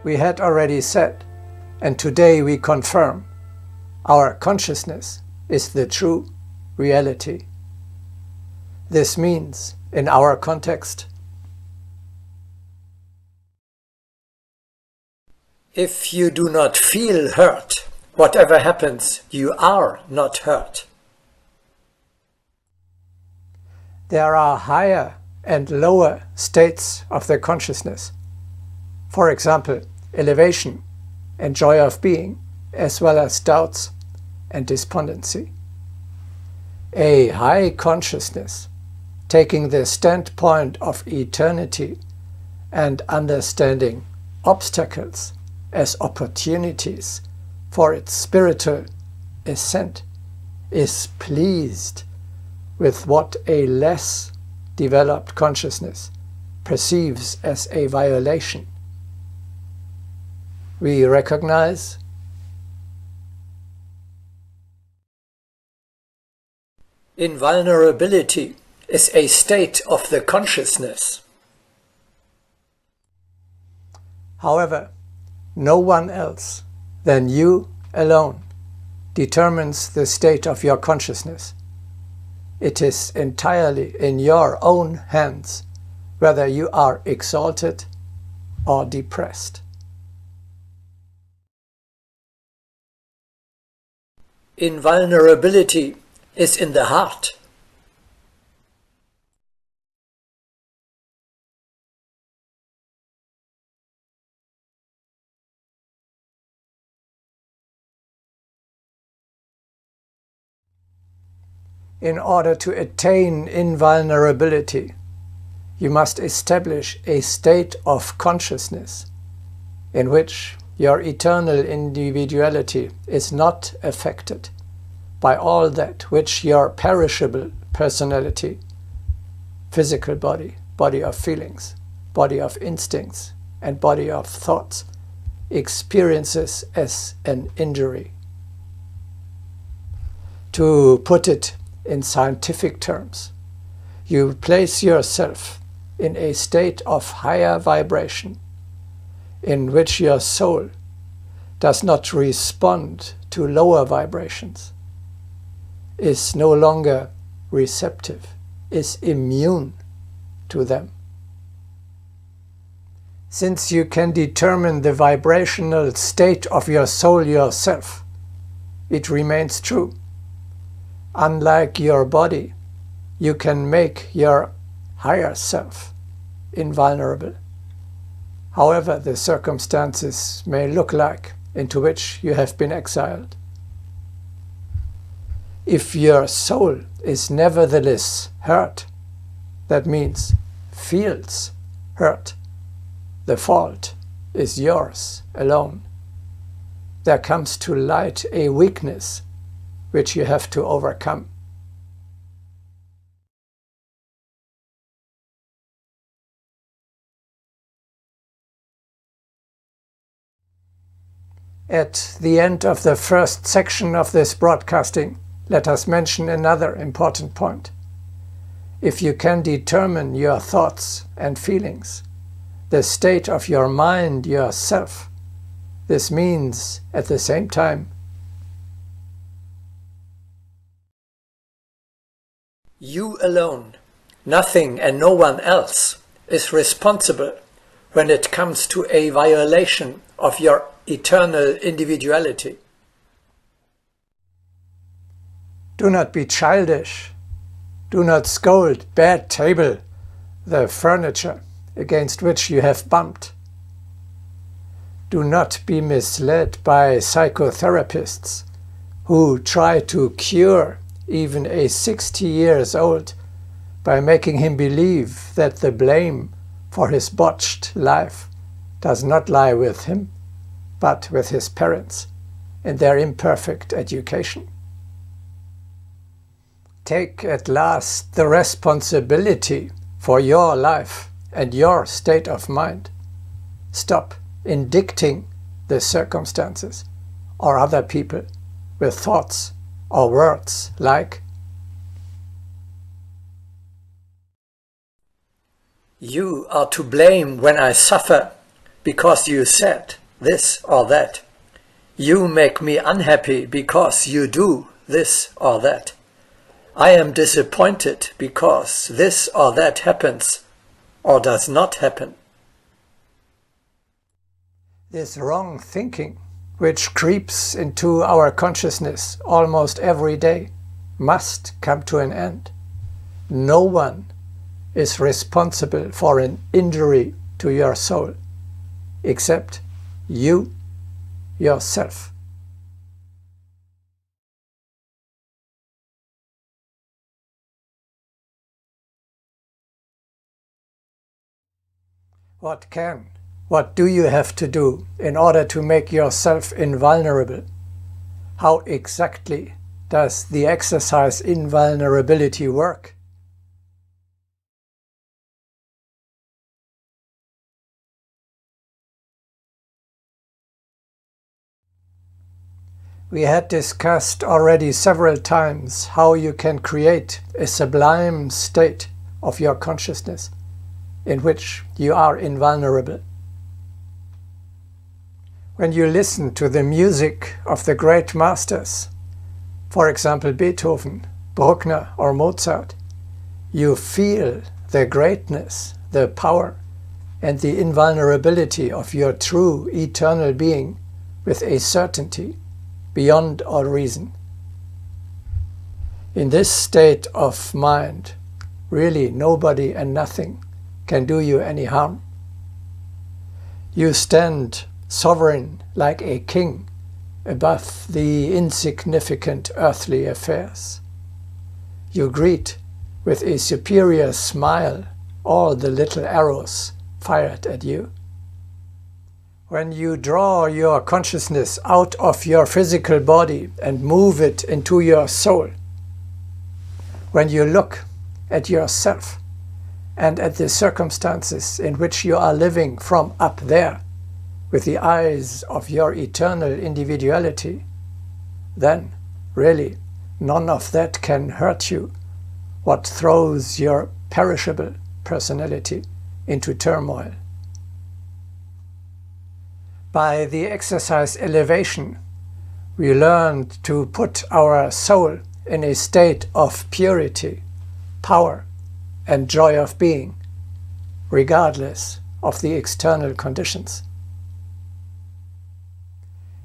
we had already said, and today we confirm, our consciousness is the true reality. This means, in our context, if you do not feel hurt, whatever happens, you are not hurt. There are higher and lower states of the consciousness. For example, elevation and joy of being, as well as doubts and despondency. A high consciousness, taking the standpoint of eternity and understanding obstacles as opportunities for its spiritual ascent, is pleased with what a less developed consciousness perceives as a violation. We recognize invulnerability is a state of the consciousness. However, no one else than you alone determines the state of your consciousness. It is entirely in your own hands whether you are exalted or depressed. Invulnerability is in the heart. In order to attain invulnerability, you must establish a state of consciousness in which your eternal individuality is not affected by all that which your perishable personality, physical body, body of feelings, body of instincts, and body of thoughts experiences as an injury. To put it in scientific terms, you place yourself in a state of higher vibration in which your soul does not respond to lower vibrations, is no longer receptive, is immune to them. Since you can determine the vibrational state of your soul yourself, it remains true. Unlike your body, you can make your higher self invulnerable, however the circumstances may look like into which you have been exiled. If your soul is nevertheless hurt, that means feels hurt, the fault is yours alone. There comes to light a weakness which you have to overcome. At the end of the first section of this broadcasting, let us mention another important point. If you can determine your thoughts and feelings, the state of your mind yourself, this means at the same time you alone, nothing and no one else, is responsible when it comes to a violation of your eternal individuality. Do not be childish. Do not scold bad table, the furniture against which you have bumped. Do not be misled by psychotherapists who try to cure even a 60 years old by making him believe that the blame for his botched life does not lie with him, but with his parents and their imperfect education. Take at last the responsibility for your life and your state of mind. Stop indicting the circumstances or other people with thoughts or words like, "You are to blame when I suffer because you said this or that. You make me unhappy because you do this or that. I am disappointed because this or that happens or does not happen. This wrong thinking, which creeps into our consciousness almost every day, must come to an end. No one is responsible for an injury to your soul, except you yourself. What do you have to do in order to make yourself invulnerable? How exactly does the exercise invulnerability work? We had discussed already several times how you can create a sublime state of your consciousness in which you are invulnerable. When you listen to the music of the great masters, for example Beethoven, Bruckner or Mozart, you feel the greatness, the power and the invulnerability of your true eternal being with a certainty beyond all reason. In this state of mind, really nobody and nothing can do you any harm. You stand sovereign like a king above the insignificant earthly affairs. You greet with a superior smile all the little arrows fired at you. When you draw your consciousness out of your physical body and move it into your soul, when you look at yourself and at the circumstances in which you are living from up there with the eyes of your eternal individuality, then really none of that can hurt you, what throws your perishable personality into turmoil. By the exercise elevation, we learned to put our soul in a state of purity, power, and joy of being, regardless of the external conditions.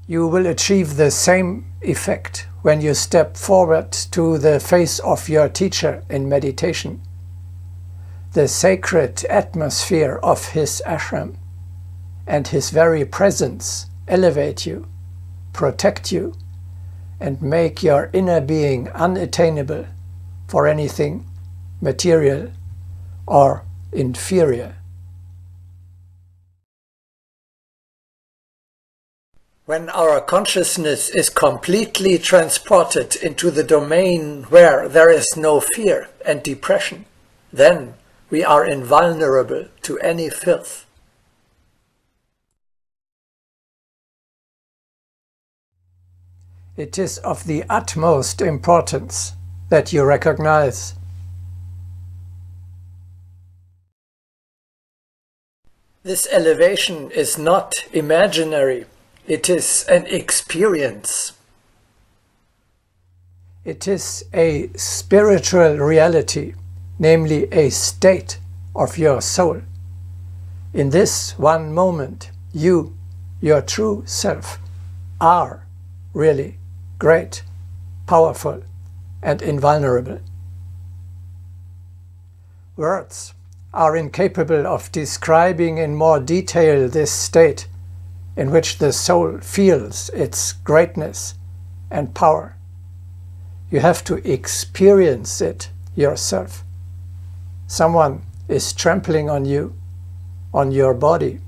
You will achieve the same effect when you step forward to the face of your teacher in meditation. The sacred atmosphere of his ashram and his very presence elevate you, protect you, and make your inner being unattainable for anything material or inferior. When our consciousness is completely transported into the domain where there is no fear and depression, then we are invulnerable to any filth. It is of the utmost importance that you recognize this elevation is not imaginary, it is an experience. It is a spiritual reality, namely a state of your soul. In this one moment, you, your true self, are really great, powerful, and invulnerable. Words are incapable of describing in more detail this state in which the soul feels its greatness and power. You have to experience it yourself. Someone is trampling on you, on your body,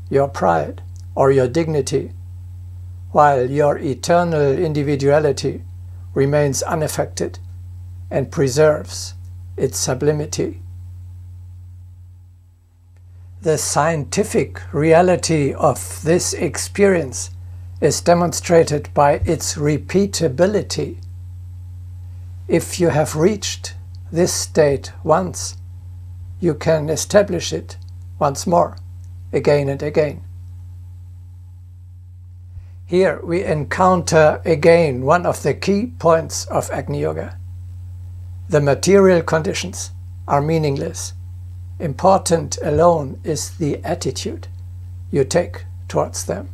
your pride, or your dignity, while your eternal individuality remains unaffected and preserves its sublimity. The scientific reality of this experience is demonstrated by its repeatability. If you have reached this state once, you can establish it once more, again and again, Here we encounter again one of the key points of Agni Yoga. The material conditions are meaningless. Important alone is the attitude you take towards them.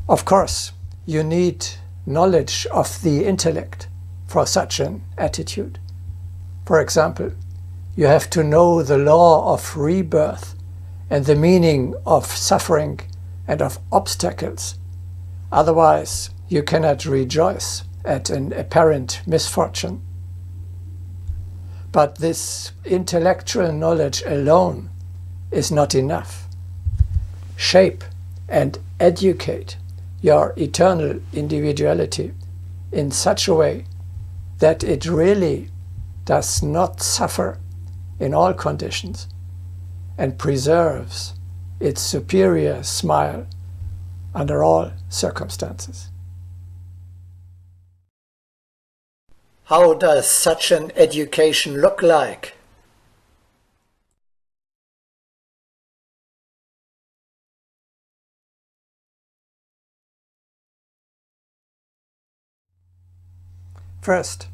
Of course, you need knowledge of the intellect for such an attitude. For example, you have to know the law of rebirth and the meaning of suffering and of obstacles. Otherwise, you cannot rejoice at an apparent misfortune. But this intellectual knowledge alone is not enough. Shape and educate your eternal individuality in such a way that it really does not suffer in all conditions and preserves its superior smile under all circumstances. How does such an education look like? First,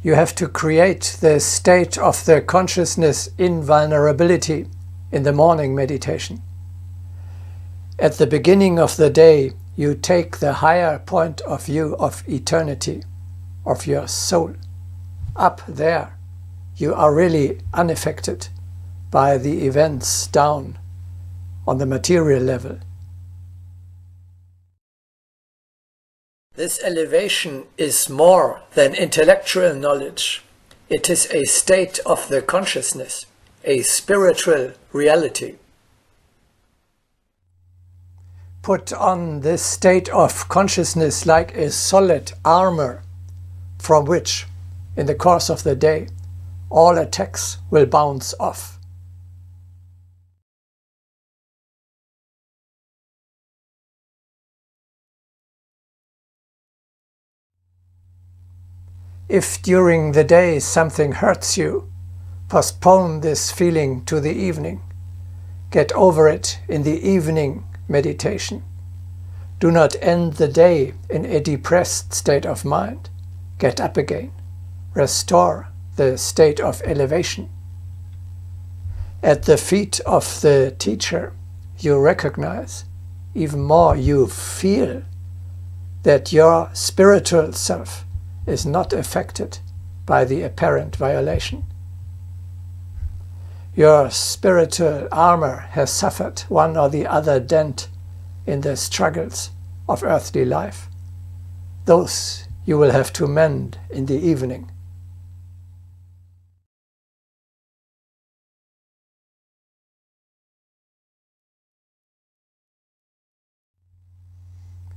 you have to create the state of the consciousness invulnerability in the morning meditation. At the beginning of the day, you take the higher point of view of eternity, of your soul. Up there, you are really unaffected by the events down on the material level. This elevation is more than intellectual knowledge. It is a state of the consciousness, a spiritual reality. Put on this state of consciousness like a solid armor from which, in the course of the day, all attacks will bounce off. If during the day something hurts you, postpone this feeling to the evening. Get over it in the evening meditation. Do not end the day in a depressed state of mind. Get up again. Restore the state of elevation. At the feet of the teacher, you recognize, even more you feel, that your spiritual self is not affected by the apparent violation. Your spiritual armor has suffered one or the other dent in the struggles of earthly life. Those you will have to mend in the evening.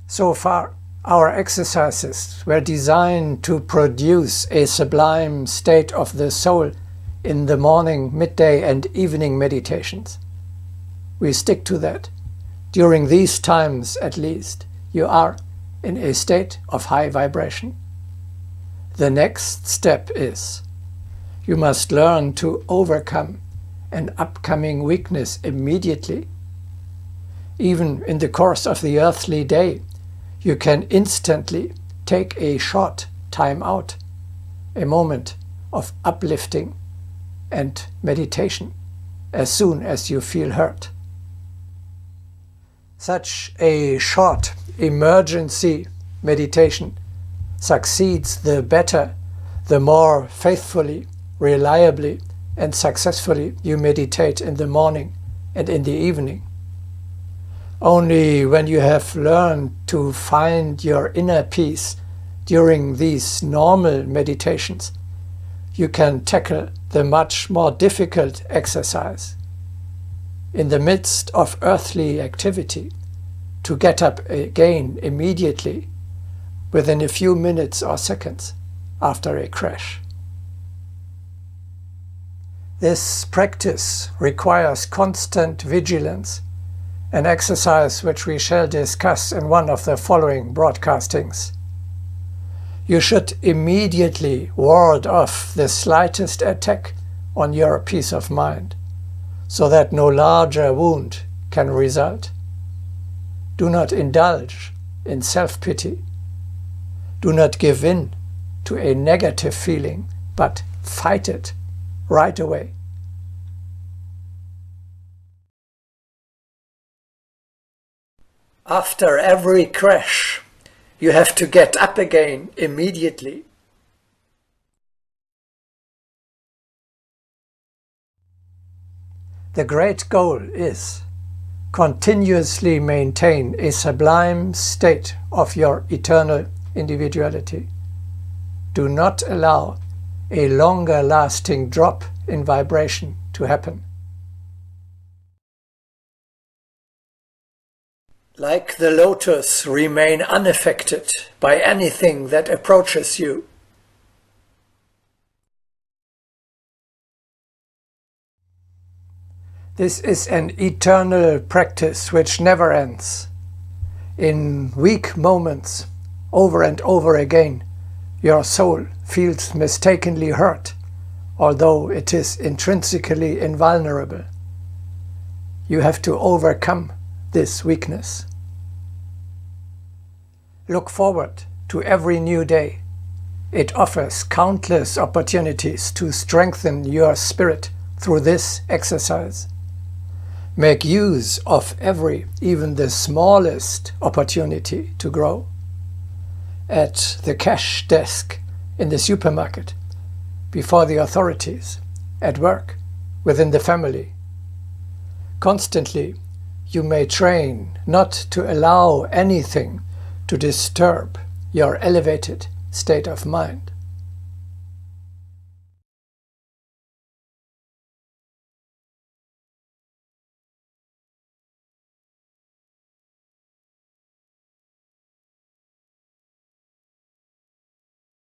So far, our exercises were designed to produce a sublime state of the soul in the morning, midday and evening meditations. We stick to that. During these times, at least, you are in a state of high vibration. The next step is you must learn to overcome an upcoming weakness immediately. Even in the course of the earthly day, you can instantly take a short time out, a moment of uplifting and meditation as soon as you feel hurt. Such a short emergency meditation succeeds the better, the more faithfully, reliably and successfully you meditate in the morning and in the evening. Only when you have learned to find your inner peace during these normal meditations, you can tackle the much more difficult exercise. In the midst of earthly activity, to get up again immediately, within a few minutes or seconds after a crash. This practice requires constant vigilance, an exercise which we shall discuss in one of the following broadcastings. You should immediately ward off the slightest attack on your peace of mind, so that no larger wound can result. Do not indulge in self-pity. Do not give in to a negative feeling, but fight it right away. After every crash, you have to get up again immediately. The great goal is continuously maintain a sublime state of your eternal individuality. Do not allow a longer lasting drop in vibration to happen. Like the lotus, remain unaffected by anything that approaches you. This is an eternal practice which never ends. In weak moments, over and over again, your soul feels mistakenly hurt, although it is intrinsically invulnerable. You have to overcome this weakness. Look forward to every new day. It offers countless opportunities to strengthen your spirit through this exercise. Make use of every, even the smallest, opportunity to grow. At the cash desk, in the supermarket, before the authorities, at work, within the family. Constantly, you may train not to allow anything to disturb your elevated state of mind.